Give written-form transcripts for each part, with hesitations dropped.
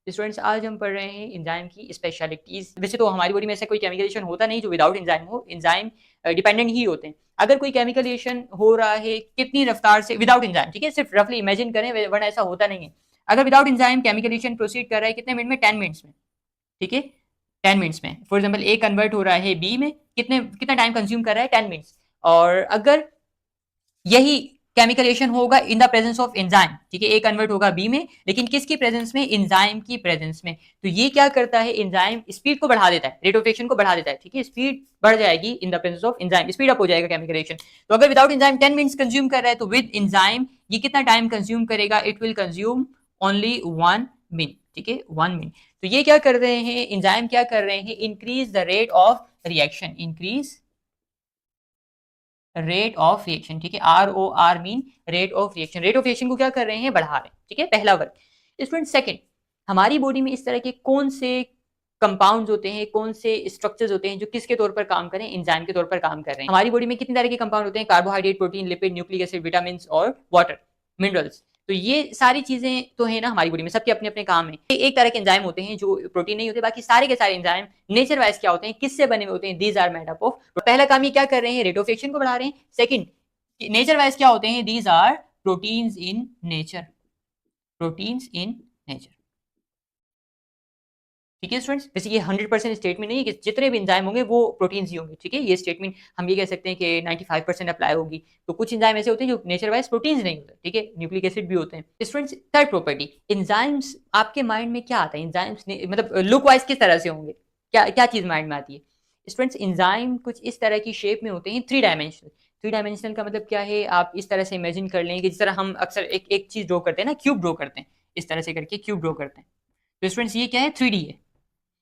Students आज हम पढ़ रहे हैं एंजाइम की स्पेशलिटीज। वैसे तो हमारी बॉडी में ऐसा कोई केमिकल रिएक्शन होता नहीं जो विदाउट एंजाइम हो, एंजाइम डिपेंडेंट ही होते हैं। अगर कोई केमिकल रिएक्शन हो रहा है कितनी रफ्तार से विदाउट एंजाइम, ठीक है, सिर्फ रफली इमेजिन करें, वरना ऐसा होता नहीं है। अगर without enzyme chemical reaction proceed कर रहा है कितने मिनट में? 10 मिनट्स में, ठीक है, 10 मिनट्स में। फॉर एग्जाम्पल ए कन्वर्ट हो रहा है बी में, कितना टाइम कंज्यूम कर रहा है? 10 मिनट्स। और अगर यही केमिकल रिएक्शन होगा in the presence of enzyme, ठीक है, ए कन्वर्ट होगा बी में, लेकिन किसकी प्रेजेंस में? एंजाइम की प्रेजेंस में। तो ये क्या करता है? एंजाइम स्पीड को बढ़ा देता है, रेट ऑफ रिएक्शन को बढ़ा देता है, ठीक है, स्पीड बढ़ जाएगी in the presence of enzyme, speed up हो जाएगा केमिकल रिएक्शन। तो अगर विदाउट एंजाइम 10 मिनट्स कंज्यूम कर रहा है तो विद एंजाइम ये कितना टाइम कंज्यूम करेगा? It will consume only 1 minute, ठीक है, 1 मिनट। तो ये क्या कर रहे हैं? एंजाइम क्या कर रहे हैं? Increase the rate of reaction, increase rate of reaction, ठीक है, ROR mean rate of reaction. Rate of reaction को क्या कर रहे हैं? बढ़ा रहे हैं, ठीक है, पहला वर्क। स्टूडेंट सेकंड, हमारी बॉडी में इस तरह के कौन से कंपाउंड्स होते हैं, कौन से स्ट्रक्चर्स होते हैं जो किसके तौर पर काम करें? एंजाइम के तौर पर काम कर रहे हैं। हमारी बॉडी में कितने तरह के कंपाउंड होते हैं? Carbohydrate, protein, lipid, nucleic acid, vitamin और वाटर, मिनरल्स। तो ये सारी चीजें तो है ना हमारी बॉडी में, सबके अपने अपने काम है। एक तरह के एंजाइम होते हैं जो प्रोटीन नहीं होते, बाकी सारे के सारे एंजाइम नेचर वाइज क्या होते हैं? किससे बने हुए होते हैं? These are made up of. पहला काम ये क्या कर रहे हैं? रेट ऑफ रिएक्शन को बढ़ा रहे हैं। सेकंड, नेचर वाइज क्या होते हैं? These are proteins in nature, proteins in nature, ठीक है स्टूडेंट्स। वैसे ये 100% स्टेटमेंट नहीं है कि जितने भी एंजाइम होंगे वो प्रोटीन्स ही होंगे, ठीक है, ये स्टेटमेंट हम ये कह सकते हैं कि 95% अप्लाई होगी। तो कुछ एंजाइम ऐसे होते हैं जो नेचर वाइज प्रोटीन्स नहीं होते, ठीक है, न्यूक्लिक एसिड भी होते हैं। स्टूडेंट्स थर्ड प्रॉपर्टी, एंजाइम्स आपके माइंड में क्या आता है? एंजाइम्स मतलब लुक वाइज किस तरह से होंगे? क्या क्या चीज माइंड में आती है? स्टूडेंट्स एंजाइम कुछ इस तरह की शेप में होते हैं, 3 डायमेंशनल। 3 डायमेंशनल का मतलब क्या है? आप इस तरह से इमेजिन कर लें कि जिस तरह हम अक्सर एक चीज ड्रॉ करते हैं ना, क्यूब ड्रॉ करते हैं, इस तरह से करके क्यूब ड्रॉ करते हैं। तो स्टूडेंट्स ये क्या है? 3D है,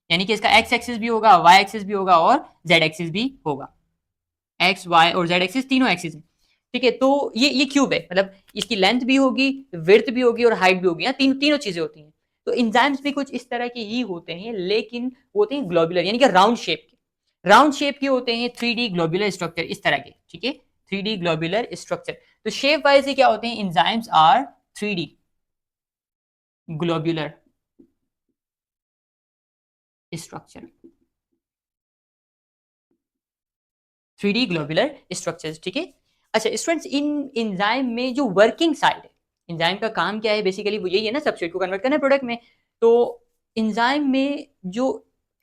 यानी कि इसका एक्स एक्सिस भी होगा, वाई एक्सिस भी होगा और जेड एक्सिस भी होगा। एक्स, वाई और जेड एक्सिस तीनों एक्सिस हैं, ठीक है। तो ये क्यूब है, मतलब इसकी लेंथ भी होगी, विड्थ भी होगी और हाइट भी होगी, तीनों चीजें होती हैं। तो एंजाइम्स भी कुछ इस तरह के ही होते हैं, लेकिन वो होते हैं ग्लोबुलर, यानी कि राउंड शेप के। राउंड शेप के होते हैं, 3D ग्लोबुलर स्ट्रक्चर इस तरह के, ठीक है, 3D ग्लोबुलर स्ट्रक्चर। तो शेप वाइज क्या होते हैं? Enzymes are 3D globular structure, 3D globular structures, ठीक है। अच्छा स्टूडेंट्स, इन एंजाइम में जो वर्किंग साइड है, एंजाइम का काम क्या है? बेसिकली वो यही है ना, सबस्ट्रेट को कन्वर्ट करना है प्रोडक्ट में। तो एंजाइम में जो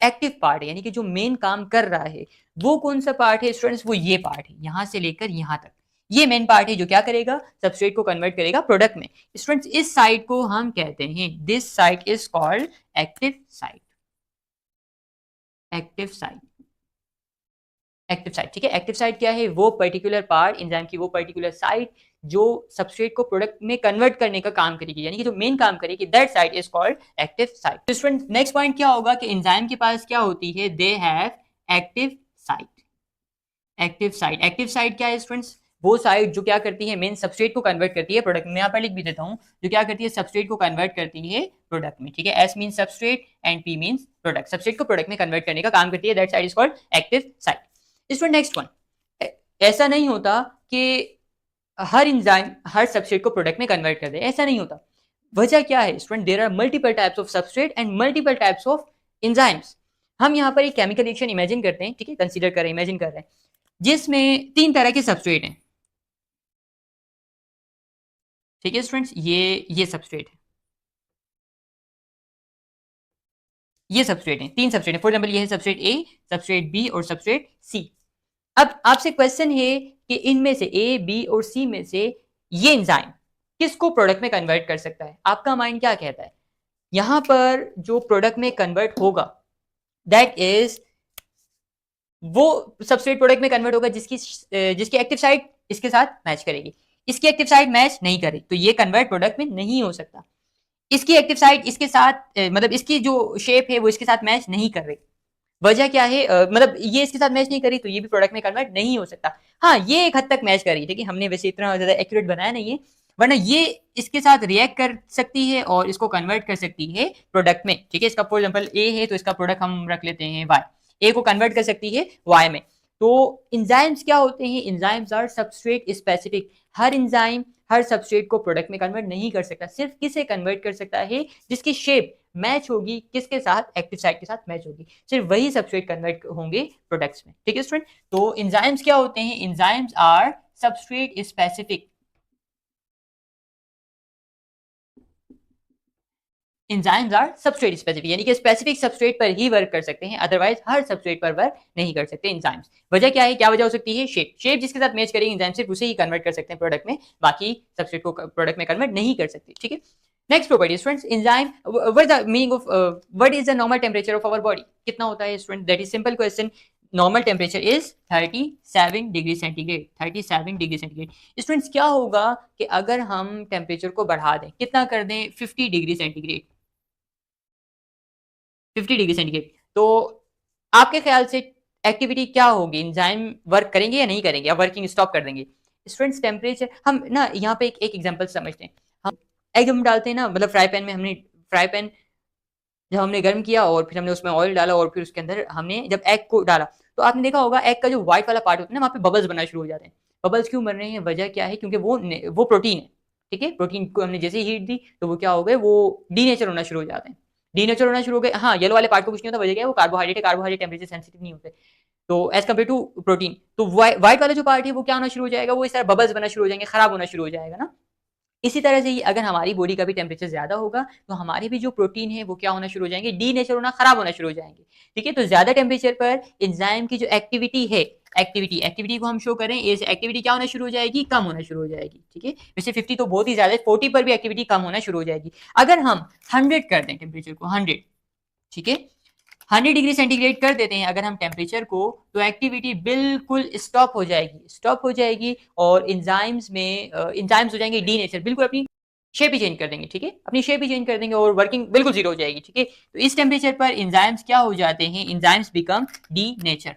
एक्टिव पार्ट है, यानी कि जो मेन काम कर रहा है, वो कौन सा पार्ट है स्टूडेंट्स? वो ये पार्ट है, यहां से लेकर यहां तक, ये मेन पार्ट है जो क्या करेगा? सबस्ट्रेट को कन्वर्ट करेगा प्रोडक्ट में। स्टूडेंट्स इस साइड को हम कहते हैं, this side is called active side, active side, active site, ठीक है। एक्टिव साइट क्या है? वो पर्टिकुलर पार्ट, एंजाइम की वो पर्टिकुलर साइट जो सबस्ट्रेट को प्रोडक्ट में कन्वर्ट करने का काम करेगी, यानी कि जो मेन काम करेगी, that site is called active site. तो स्टूडेंट नेक्स्ट पॉइंट क्या होगा कि एंजाइम के पास क्या होती है? They have active site. Active site, active site क्या है स्टूडेंट्स? वो साइट जो क्या करती है? मेन सबस्ट्रेट को कन्वर्ट करती है प्रोडक्ट में। यहाँ पर लिख भी देता हूँ, जो क्या करती है? सबस्ट्रेट को कन्वर्ट करती है प्रोडक्ट में, ठीक है। S mean substrate and P mean product, substrate को प्रोडक्ट में कन्वर्ट करने का काम करती है, that site is called active site. Student next one, ऐसा नहीं होता कि हर एंजाइम हर सबस्ट्रेट को प्रोडक्ट में कन्वर्ट कर दे, ऐसा नहीं होता। वजह क्या है student? There are multiple types of substrate and multiple types of enzymes. हम यहाँ पर एक केमिकल रिएक्शन इमेजिन करते हैं, ठीक है, कंसीडर करें, इमेजिन कर रहे हैं, जिसमें 3 तरह के सबस्ट्रेट हैं, ठीक है स्टूडेंट्स। ये सबस्ट्रेट है, ये सबस्ट्रेट है, 3 सबस्ट्रेट है। फॉर एग्जाम्पल ये है सबस्ट्रेट ए, सबस्ट्रेट बी और सबस्ट्रेट सी। अब आपसे क्वेश्चन है कि इनमें से ए, बी और सी में से ये एंजाइम किसको प्रोडक्ट में कन्वर्ट कर सकता है? आपका माइंड क्या कहता है? यहां पर जो प्रोडक्ट में कन्वर्ट होगा, दैट इज वो सबस्ट्रेट प्रोडक्ट में कन्वर्ट होगा जिसकी एक्टिव साइट इसके साथ मैच करेगी। इसकी एक्टिव साइट मैच नहीं करे तो ये कन्वर्ट प्रोडक्ट में नहीं हो सकता। इसकी एक्टिव साइट इसके साथ मतलब इसकी जो शेप है वो इसके साथ मैच नहीं कर रही। वजह क्या है? मतलब ये इसके साथ मैच नहीं करी तो ये भी प्रोडक्ट में कन्वर्ट नहीं हो सकता। हाँ, ये एक हद तक मैच करी, ठीक है, हमने वैसे इतना ज्यादा एक्यूरेट बनाया नहीं है, वरना ये इसके साथ रिएक्ट कर सकती है और इसको कन्वर्ट कर सकती है प्रोडक्ट में, ठीक है। इसका फॉर एग्जांपल ए है तो इसका प्रोडक्ट हम रख लेते हैं वाई, ए को कन्वर्ट कर सकती है वाई में। तो एंजाइम्स क्या होते हैं? Enzymes are substrate specific. हर एंजाइम हर सबस्ट्रेट को प्रोडक्ट में कन्वर्ट नहीं कर सकता, सिर्फ किसे कन्वर्ट कर सकता है, जिसकी शेप मैच होगी किसके साथ, एक्टिव साइट के साथ मैच होगी, सिर्फ वही सबस्ट्रेट कन्वर्ट होंगे प्रोडक्ट्स में। ठीक है स्टूडेंट, तो एंजाइम्स क्या होते हैं, enzymes are substrate specific, enzymes are substrate specific, यानी कि स्पेसिफिक सबस्ट्रेट पर ही वर्क कर सकते हैं, अदरवाइज हर सबस्ट्रेट पर वर्क नहीं कर सकते एंजाइम्स। वजह क्या है, क्या वजह हो सकती है, शेप, शेप जिसके साथ मैच करेगी एंजाइम सिर्फ उसे ही कन्वर्ट कर सकते हैं प्रोडक्ट में, बाकी सबस्ट्रेट को प्रोडक्ट में कन्वर्ट नहीं कर सकते। ठीक है, next property students, enzyme what is the meaning of, what is the normal temperature of our body, कितना होता है student, that is simple question. Normal temperature is 37 degree centigrade, 37 degree centigrade. Students क्या होगा कि अगर हम टेंपरेचर को बढ़ा दें, कितना कर दें, 50 डिग्री सेंटीग्रेड, 50 डिग्री सेंटीग्रेड, तो आपके ख्याल से एक्टिविटी क्या होगी, एंजाइम वर्क करेंगे या नहीं करेंगे, या वर्किंग स्टॉप कर देंगे। स्टूडेंट्स टेम्परेचर, हम ना यहाँ पे एक एग्जांपल समझते हैं, हम एग हम डालते हैं ना, मतलब फ्राई पैन में, हमने फ्राई पैन जब हमने गर्म किया और फिर हमने उसमें ऑयल डाला और फिर उसके अंदर हमने जब एग को डाला, तो आपने देखा होगा एग का जो व्हाइट वाला पार्ट होता है ना, वहाँ पे बबल्स बनना शुरू हो जाते हैं। बबल्स क्यों बन रहे हैं, वजह क्या है, क्योंकि वो प्रोटीन है। ठीक है, प्रोटीन को हमने जैसे ही हीट दी तो वो क्या हो गए, वो डीनेचर होना शुरू हो जाते हैं, डीनेचर होना शुरू हो गए। हाँ, येलो वाले पार्ट को कुछ नहीं होता, वजह क्या है, वो कार्बोहाइड्रेट है, कार्बोहाइड्रेट टेम्परेचर सेंसिटिव नहीं होते, तो एज कम्पेयर टू प्रोटीन, तो व्हाइट वाला जो पार्ट है वो क्या होना शुरू हो जाएगा, वो इस तरह बबल्स बनना शुरू हो जाएंगे, खराब होना शुरू हो जाएगा ना। इसी तरह से ही अगर हमारी बॉडी का भी टेम्परेचर ज्यादा होगा तो हमारे भी जो प्रोटीन है वो क्या होना शुरू हो जाएंगे, डीनेचर होना, खराब होना शुरू हो जाएंगे। ठीक है, तो ज्यादा टेम्परेचर पर एंजाइम की जो एक्टिविटी है, एक्टिविटी को हम शो करें, इस एक्टिविटी क्या होना शुरू हो जाएगी, कम होना शुरू हो जाएगी। ठीक है, वैसे 50 तो बहुत ही ज्यादा है, 40 पर भी एक्टिविटी कम होना शुरू हो जाएगी। अगर हम 100 कर दें टेम्परेचर को, 100, ठीक है, 100 डिग्री सेंटीग्रेड कर देते हैं अगर हम टेम्परेचर को, तो एक्टिविटी बिल्कुल स्टॉप हो जाएगी, स्टॉप हो जाएगी, और एंजाइम्स में एंजाइम्स हो जाएंगे डीनेचर, बिल्कुल अपनी शेप ही चेंज कर देंगे। ठीक है, अपनी शेप ही चेंज कर देंगे और वर्किंग बिल्कुल जीरो हो जाएगी। ठीक है, तो इस टेम्परेचर पर एंजाइम्स क्या हो जाते हैं, एंजाइम्स बिकम डीनेचर,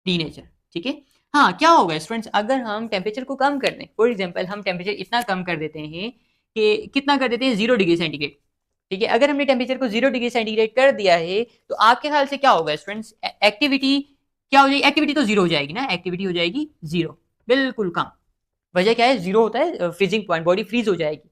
डीनेचर। ठीक है, हाँ, क्या होगा स्टूडेंट्स, अगर हम टेम्परेचर को कम कर दें, फॉर एग्जाम्पल हम टेम्परेचर इतना कम कर देते हैं कि कितना कर देते हैं, 0 डिग्री सेंटीग्रेड। ठीक है, अगर हमने टेम्परेचर को 0 डिग्री सेंटीग्रेड कर दिया है, तो आपके ख्याल से क्या होगा स्टूडेंट्स, एक्टिविटी क्या हो जाएगी, एक्टिविटी तो जीरो हो जाएगी ना, एक्टिविटी हो जाएगी जीरो, बिल्कुल कम। वजह क्या है, जीरो होता है फ्रीजिंग पॉइंट, बॉडी फ्रीज हो जाएगी,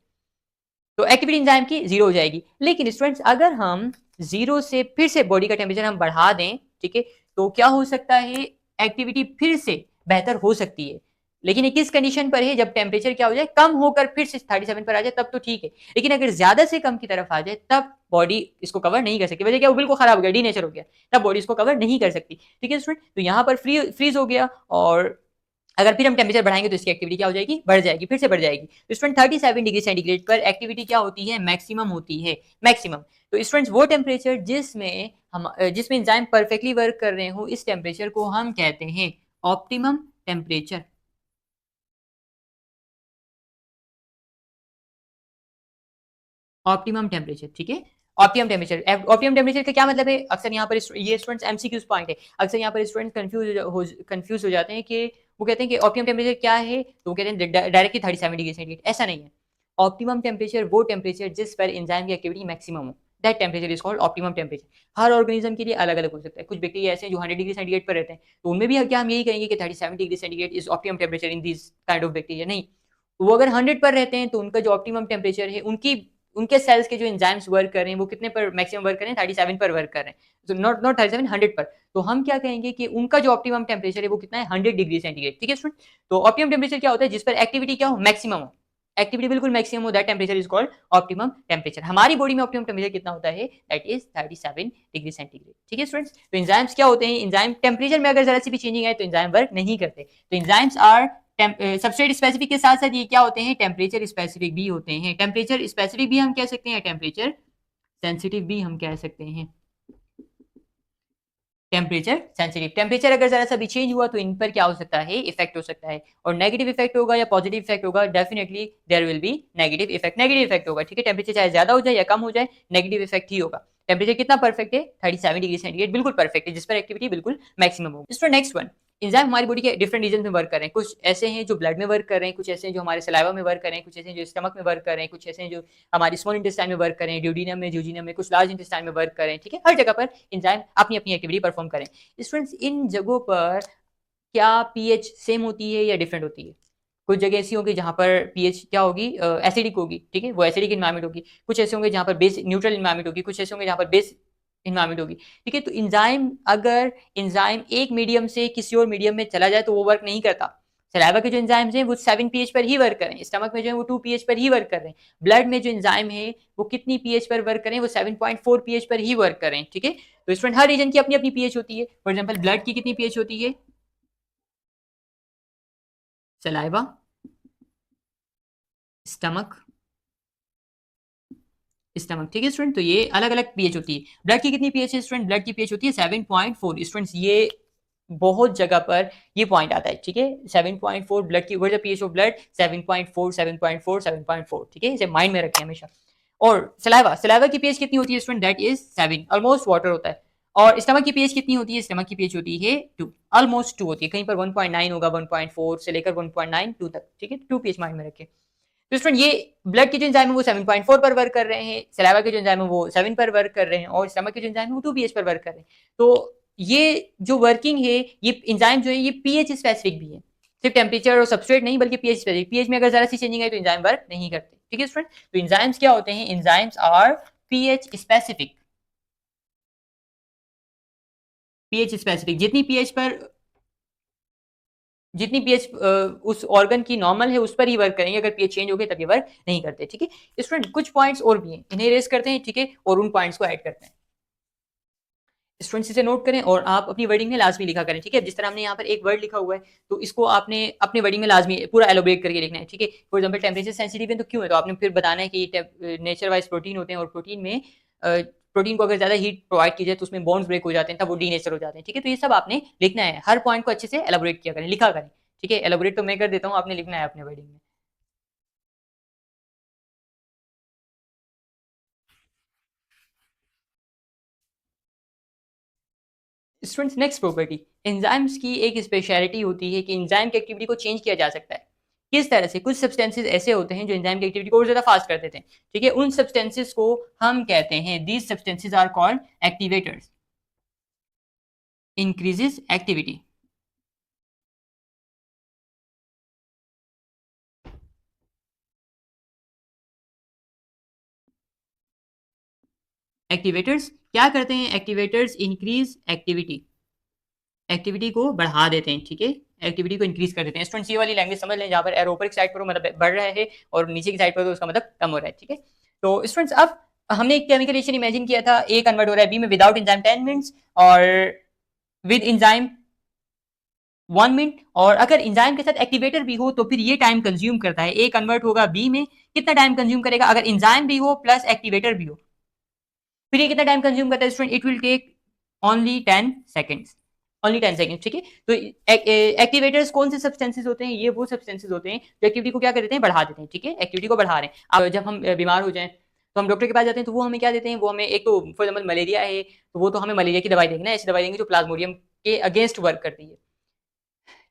तो एक्टिविटी एंजाइम की जीरो हो जाएगी। लेकिन स्टूडेंट्स अगर हम जीरो से फिर से बॉडी का टेम्परेचर हम बढ़ा दें, ठीक है, तो क्या हो सकता है, एक्टिविटी फिर से बेहतर हो सकती है। लेकिन ये किस कंडीशन पर है, जब टेम्परेचर क्या हो जाए, कम होकर फिर से 37 पर आ जाए, तब तो ठीक है। लेकिन अगर ज्यादा से कम की तरफ आ जाए, तब बॉडी इसको कवर नहीं कर सकती, वजह क्या, वो बिल्कुल खराब हो गया, डीनेचर हो गया, तब बॉडी इसको कवर नहीं कर सकती। ठीक है स्टूडेंट, तो यहाँ पर फ्रीज हो गया, और अगर फिर हम टेम्परेचर बढ़ाएंगे तो इसकी एक्टिविटी क्या हो जाएगी, बढ़ जाएगी, फिर से बढ़ जाएगी। तो स्टूडेंट 37 डिग्री सेंटीग्रेड पर एक्टिविटी क्या होती है, मैक्सिमम होती है, मैक्सिमम। तो स्टूडेंट्स वो टेम्परेचर जिसमें हम जिसमें एंजाइम परफेक्टली वर्क कर रहे हो, इस टेम्परेचर को हम कहते हैं ऑप्टिमम टेम्परेचर, ऑप्टिमम टेम्परेचर। ठीक है, ऑप्टिमम टेम्परेचर, ऑप्टिमम टेम्परेचर का क्या मतलब है, अक्सर यहाँ पर ये स्टूडेंट्स एमसीक्यूज पॉइंट है, अक्सर यहाँ पर स्टूडेंट कंफ्यूज हो जाते हैं कि वो कहते हैं कि ऑप्टिमम टेम्परेचर क्या है, तो वो कहते हैं डायरेक्टली 37 डिग्री सेंटीग्रेड, ऐसा नहीं है। ऑप्टिमम टेम्परेचर वो टेम्परेचर जिस पर एंजाइम की एक्टिविटी मैक्सिमम हो, that temperature is called optimum temperature. Her organism के लिए अलग अलग हो सकता है, कुछ बैक्टीरिया ऐसे हैं जो 100 डिग्री सेंटीग्रेड पर रहते हैं, तो उनमें भी क्या हम यही कहेंगे कि 37 degree centigrade is optimum temperature in this kind of bacteria, नहीं। वो अगर 100 पर रहते हैं तो उनका जो ऑप्टिमम टेम्परेचर है, उनकी उनके सेल्स के जो एंजाइम्स वर्क कर रहे हैं वो कितने पर मैक्सिमम वर्क कर रहे हैं, 37 पर वर्क कर रहे हैं, तो नॉट 37, 100 पर। तो हम क्या कहेंगे कि उनका जो ऑप्टिमम टेम्परेचर है वो कितना है, 100 डिग्री सेंटीग्रेड। ठीक है स्टूडेंट, तो ऑप्टिमम टेम्परेचर क्या होता है, जिस पर एक्टिविटी क्या हो, मैक्सिमम हो, एक्टिविटी बिल्कुल मैक्सिमम हो, that temperature is called optimum temperature. हमारी बॉडी में ऑप्टिमम टेम्परेचर कितना होता है, दैट इज 37 डिग्री सेंटीग्रेड। ठीक है स्टूडेंट्स, तो एंजाइम्स क्या होते हैं, एंजाइम टेम्परेचर में अगर जरा सी भी चेंजिंग है तो एंजाइम वर्क नहीं करते। तो एंजाइम्स आर सबस्ट्रेट स्पेसिफिक के साथ साथ ये क्या होते हैं, टेम्परेचर स्पेसिफिक भी होते हैं। टेम्परेचर स्पेसिफिक भी हम कह सकते हैं, टेम्परेचर सेंसिटिव भी हम कह सकते हैं। टेम्परेचर सेंसिटिव, टेम्परेचर अगर जरा सा भी चेंज हुआ तो इन पर क्या हो सकता है, इफेक्ट हो सकता है, और नेगेटिव इफेक्ट होगा या पॉजिटिव इफेक्ट होगा, definitely there will be negative effect, negative effect होगा। ठीक है, टेम्परेचर चाहे ज्यादा हो जाए या कम हो जाए, नेगेटिव इफेक्ट ही होगा। टेम्परेचर कितना परफेक्ट है, 37 डिग्री सेंटीग्रेड बिल्कुल परफेक्ट है, जिस पर एक्टिविटी बिल्कुल मैक्सिमम होगी। नेक्स्ट वन, एंजाइम हमारी बॉडी के डिफरेंट रीजन में वर्क कर रहे हैं, कुछ ऐसे हैं जो ब्लड में वर्क कर रहे हैं, कुछ ऐसे हैं जो हमारे सलाइवा में वर्क कर रहे हैं, कुछ ऐसे हैं जो स्टमक में वर्क कर रहे हैं, कुछ ऐसे हैं जो हमारी स्मॉल इंटेस्टाइन में वर्क कर रहे हैं, ड्यूडिनम में, जूजिनम में, कुछ लार्ज इंटेस्टाइन में वर्क कर रहे हैं। ठीक है, हर जगह पर एंजाइम अपनी अपनी एक्टिविटी परफॉर्म करें। स्टूडेंट्स इन जगहों पर क्या पीएच सेम होती है या डिफरेंट होती है, कुछ जगह ऐसी होंगी जहाँ पर पीएच क्या होगी, एसिडिक होगी, ठीक है, वो एसिडिक एनवायरनमेंट होगी। कुछ ऐसे होंगे जहाँ पर बेस न्यूट्रल एनवायरनमेंट होगी, कुछ ऐसे होंगे जहाँ पर बेस एनवायरनमेंट होगी, ठीक है। तो अगर एंजाइम एक मीडियम से किसी और मीडियम में चला जाए तो वो वर्क नहीं करता। सलाइवा के जो एंजाइम्स हैं वो 7 पीएच पर ही वर्क करें, स्टमक में जो है वो 2 पीएच पर ही वर्क कर रहे हैं। ब्लड में जो एंजाइम है वो कितनी पीएच पर वर्क करें, वो 7.4 पीएच पर ही वर्क करें, ठीक है। तो स्टूडेंट हर रीजन की अपनी अपनी पीएच होती है। फॉर एग्जांपल ब्लड की कितनी पीएच होती है, सलाइवा, स्टमक, स्टमक, ठीक है स्टूडेंट। तो ये अलग अलग पीएच होती है। ब्लड की कितनी पीएच है स्टूडेंट, ब्लड की पीएच होती है 7.4 स्टूडेंट्स। ये बहुत जगह पर ये पॉइंट आता है, ठीक है। 7.4 ब्लड की, what is the pH of blood, 7.4 7.4 7.4, ठीक है, इसे माइंड में रखें हमेशा। और सलाइवा की पीएच कितनी होती है student, that is 7, almost water होता है। और स्टमक की पीएच कितनी होती है, स्टमक की पीएच होती है 2, ऑलमोस्ट 2 होती है, कहीं पर 1.9 होगा, 1.4 से लेकर 1.9 2 तक, ठीक है। 2 पीएच माइंड में रखें। तो स्टूडेंट ये ब्लड के जो एंजाइम है वो 7.4 पर वर्क कर रहे हैं, सलाइवा के जो एंजाइम है वो 7 पर वर्क कर रहे हैं, और स्टमक के जो एंजाइम है वो 2 पीएच पर वर्क कर रहे हैं। तो ये जो वर्किंग है, ये एंजाइम जो है ये पीएच स्पेसिफिक भी है, सिर्फ टेम्परेचर और सबस्ट्रेट नहीं बल्कि पीएच स्पेसिफिक। पीएच में अगर जरा सी चेंजिंग है तो एंजाइम वर्क नहीं करते, ठीक है स्टूडेंट। तो एंजाइम्स क्या होते हैं, enzymes are pH specific. PH specific, जितनी पीएच उस ऑर्गन की नॉर्मल है उस पर ही वर्क करेंगे, अगर पीएच चेंज हो गए तब ये वर्क नहीं करते, ठीक है स्टूडेंट। कुछ पॉइंट्स और भी हैं, इन्हें रेस करते हैं, ठीक है, और उन पॉइंट्स को ऐड करते हैं। स्टूडेंट्स इसे नोट करें और आप अपनी वर्डिंग में लाजमी लिखा करें, ठीक है। जिस तरह हमने यहाँ पर एक वर्ड लिखा हुआ है तो इसको आपने अपने वर्डिंग में लाजमी पूरा एलोबरेट करके लिखना है, ठीक है। फॉर एग्जांपल टेम्परेचर सेंसिटिव है तो क्यों है, तो आपने फिर बताना है कि नेचर वाइज प्रोटीन होते हैं, और प्रोटीन को अगर ज्यादा हीट प्रोवाइड की जाए तो उसमें बॉन्ड्स ब्रेक हो जाते हैं, तब वो डीनेचर हो जाते हैं, ठीक है। तो ये सब आपने लिखना है, हर पॉइंट को अच्छे से एलोबरेट किया करें, लिखा करें, ठीक है। एलोबरेट तो मैं कर देता हूँ, आपने लिखना है अपने वर्डिंग में। स्टूडेंट्स नेक्स्ट प्रॉपर्टी, एंजाइम्स की एक स्पेशलिटी होती है कि एंजाइम की एक्टिविटी को चेंज किया जा सकता है। किस तरह से, कुछ सब्सटेंसेस ऐसे होते हैं जो एंजाइम की एक्टिविटी को और ज्यादा फास्ट कर देते हैं, ठीक है। उन सब्सटेंसेस को हम कहते हैं, these substances are called activators, increases activity. Activators क्या करते हैं, एक्टिवेटर्स इंक्रीज एक्टिविटी, एक्टिविटी को बढ़ा देते हैं, ठीक है, एक्टिविटी को इंक्रीज कर देते हैं। स्टूडेंट्स ये वाली लैंग्वेज समझ लें, जहाँ पर एरो ऊपर की साइड पर वो मतलब बढ़ रहा है और नीचे की साइड पर तो उसका मतलब कम हो रहा है, ठीक है। तो स्टूडेंट्स अब हमने एक केमिकल रिएक्शन इमेजिन किया था, ए कन्वर्ट हो रहा है बी में विदाउट एंजाइम 10 मिनट्स और विद एंजाइम 1 मिनट, और अगर एंजाइम के साथ एक्टिवेटर भी हो तो फिर ये टाइम कंज्यूम करता है, ए कन्वर्ट होगा बी में, कितना टाइम कंज्यूम करेगा, अगर एंजाइम भी हो प्लस एक्टिवेटर भी हो, फिर ये कितना टाइम कंज्यूम करता है student, it will take only 10 seconds, only 10 seconds, ठीक है। तो एक्टिवेटर्स कौन से सब्सटेंसेस होते हैं, ये वो सब्सटेंसेस होते हैं जो एक्टिविटी को क्या कर देते हैं, बढ़ा देते हैं, ठीक है, एक्टिविटी को बढ़ा रहे हैं। अब जब हम बीमार हो जाएं तो हम डॉक्टर के पास जाते हैं, तो वो हमें क्या देते हैं, वो हमें एक तो फॉर एग्जाम्पल मलेरिया है तो वो तो हमें मलेरिया की दवाई देंगे ना, ऐसी दवाई देंगे जो प्लाज्मोडियम के अगेंस्ट वर्क करती है,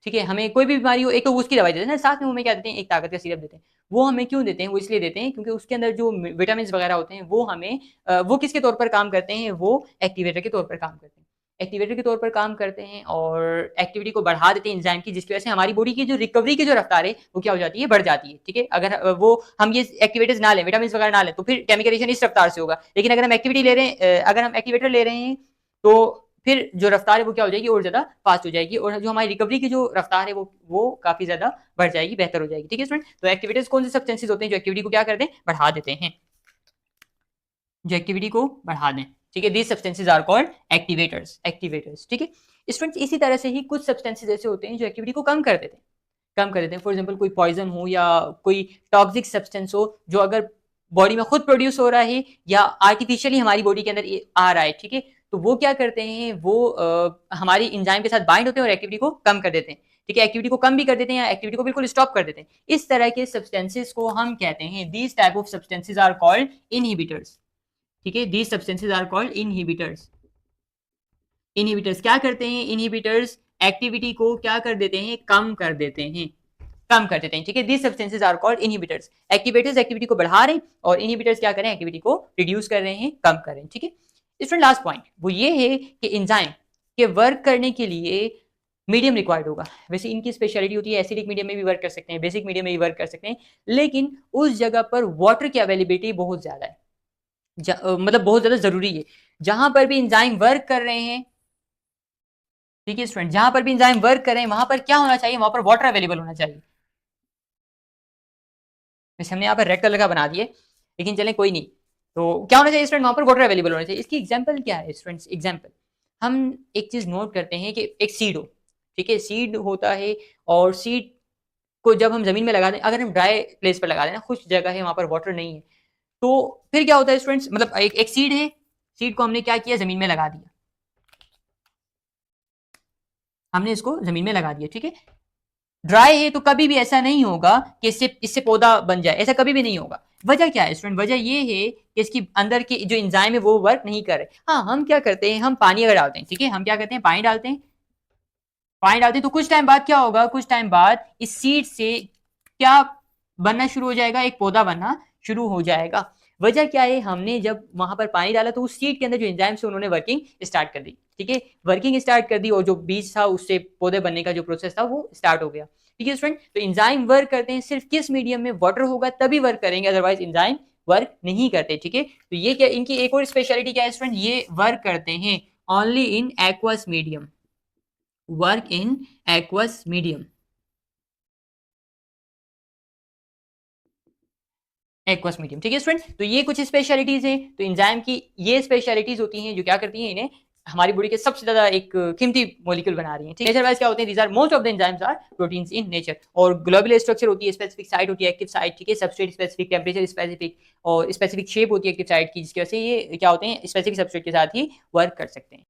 ठीक है। हमें कोई भी बीमारी हो एक तो उसकी दवाई देते हैं ना, साथ में वो हमें क्या देते हैं, एक ताकत का सिरप देते हैं। वो हमें क्यों देते हैं, वो इसलिए देते हैं क्योंकि उसके अंदर जो विटामिन वगैरह होते हैं वो हमें वो किसके तौर पर काम करते हैं, वो एक्टिवेटर के तौर पर काम करते हैं, एक्टिवेटर के तौर पर काम करते हैं और एक्टिविटी को बढ़ा देते हैं एंजाइम की, जिसकी वजह से हमारी बॉडी की जो रिकवरी की जो रफ्तार है वो क्या हो जाती है, बढ़ जाती है, ठीक है। अगर वो हम ये एक्टिवेटर्स ना लें, विटामिन वगैरह ना लें, तो फिर केमिकल रिएक्शन इस रफ्तार से होगा, लेकिन अगर हम एक्टिविटी ले रहे हैं, अगर हम एक्टिवेटर ले रहे हैं तो फिर जो रफ्तार है वो क्या हो जाएगी, और ज्यादा फास्ट हो जाएगी, और जो हमारी रिकवरी की जो रफ्तार है वो काफी ज्यादा बढ़ जाएगी, बेहतर हो जाएगी, ठीक है स्टूडेंट। तो एक्टिवेटर्स कौन से सब्सटेंसेस होते हैं जो एक्टिविटी को क्या करते हैं, बढ़ा देते हैं, जो एक्टिविटी को बढ़ा दें, ठीक है। These substances are called activators, activators, ठीक है स्टूडेंट्स। इसी तरह से ही कुछ सब्सटेंसेस ऐसे होते हैं जो एक्टिविटी को कम कर देते हैं, कम कर देते हैं। फॉर एग्जाम्पल कोई पॉइजन हो या कोई टॉक्सिक सब्सटेंस हो जो अगर बॉडी में खुद प्रोड्यूस हो रहा है या आर्टिफिशियली हमारी बॉडी के अंदर आ रहा है, ठीक है, तो वो क्या करते हैं, वो हमारी एंजाइम के साथ बाइंड होते हैं और एक्टिविटी को कम कर देते हैं, ठीक है, एक्टिविटी को कम भी कर देते हैं या एक्टिविटी को बिल्कुल स्टॉप कर देते हैं। इस तरह के सब्सटेंसेस को हम कहते हैं, these type of substances are called inhibitors, ठीक है, these substances are called inhibitors. Inhibitors क्या करते हैं, इनहिबिटर्स एक्टिविटी को क्या कर देते हैं, कम कर देते हैं, कम कर देते हैं, ठीक है। These substances are called inhibitors. Activators activity को बढ़ा रहे हैं और इनहिबिटर्स क्या करें, एक्टिविटी को रिड्यूस कर रहे हैं, कम कर रहे हैं, ठीक है। स्टूडेंट लास्ट पॉइंट वो ये है कि एंजाइम के वर्क करने के लिए मीडियम रिक्वायर्ड होगा। वैसे इनकी स्पेशलिटी होती है एसिडिक मीडियम में भी वर्क कर सकते हैं, बेसिक मीडियम में भी वर्क कर सकते हैं, लेकिन उस जगह पर वाटर की अवेलेबिलिटी बहुत ज़्यादा है। मतलब बहुत ज़्यादा ज़रूरी है। जहाँ पर भी एंजाइम वर्क कर रहे हैं, ठीक है स्टूडेंट, जहाँ पर भी एंजाइम वर्क कर रहे हैं, वहाँ पर क्या होना चाहिए? वहाँ पर वाटर अवेलेबल होना चाहिए। वैसे हमने यहाँ पर रेड कलर का बना दिए, लेकिन चलें कोई नहीं। तो क्या होना चाहिए स्टूडेंट? वहाँ पर वाटर अवेलेबल होना चाहिए। इसकी एग्जाम्पल क्या है स्टूडेंट्स? एग्जाम्पल, हम एक चीज़ नोट करते हैं कि एक सीड हो, ठीक है? सीड होता है और सीड को जब हम ज़मीन में लगा दें, अगर हम ड्राई प्लेस पर लगा दें ना, खुश्क जगह है, वहाँ पर वाटर नहीं है, तो फिर क्या होता है स्टूडेंट्स? मतलब एक एक सीड है, सीड को हमने क्या किया? ज़मीन में लगा दिया। हमने इसको ज़मीन में लगा दिया, ठीक है? ड्राई है तो कभी भी ऐसा नहीं होगा कि इससे इससे पौधा बन जाए, ऐसा कभी भी नहीं होगा। वजह क्या है स्टूडेंट? वजह ये है कि इसकी अंदर की जो एंजाइम है वो वर्क नहीं कर रहे। हाँ, हम क्या करते हैं? हम पानी अगर डालते हैं, ठीक है? हम क्या करते हैं? पानी डालते हैं, पानी डालते हैं तो कुछ टाइम बाद क्या होगा? कुछ टाइम बाद इस सीड से क्या बनना शुरू हो जाएगा? एक पौधा बनना शुरू हो जाएगा। वजह क्या है? हमने जब वहां पर पानी डाला तो उस सीड के अंदर जो एंजाइम्स थे उन्होंने वर्किंग स्टार्ट कर दी, ठीक है? वर्किंग स्टार्ट कर दी और जो बीज था उससे पौधे बनने का जो प्रोसेस था वो स्टार्ट हो गया, ठीक है स्टूडेंट? तो एंजाइम वर्क करते हैं सिर्फ किस मीडियम में? वाटर होगा तभी वर्क करेंगे, अदरवाइज एंजाइम वर्क नहीं करते, ठीक है? तो ये क्या इनकी एक और स्पेशलिटी क्या है स्टूडेंट? ये वर्क करते हैं only in aqueous medium, work in aqueous medium, aqueous medium, ठीक है स्टूडेंट? तो ये कुछ स्पेशलिटीज हैं। तो एंजाइम की ये स्पेशलिटीज होती हैं जो क्या करती हैं? इन्हें हमारी बॉडी के सबसे ज्यादा एक कीमती मॉलिक्यूल बना रही हैं, ठीक है? नेचर वाइज क्या होते हैं? These are most of the enzymes are proteins in nature. और ग्लोबुलर स्ट्रक्चर होती है, स्पेसिफिक साइट होती है, एक्टिव साइट, ठीक है? सबस्ट्रेट स्पेसिफिक, टेम्परेचर स्पेसिफिक और स्पेसिफिक शेप होती है एक्टिव साइट की, जिसकी वजह से ये क्या होते हैं? स्पेसिफिक सबस्ट्रेट के साथ ही वर्क कर सकते हैं।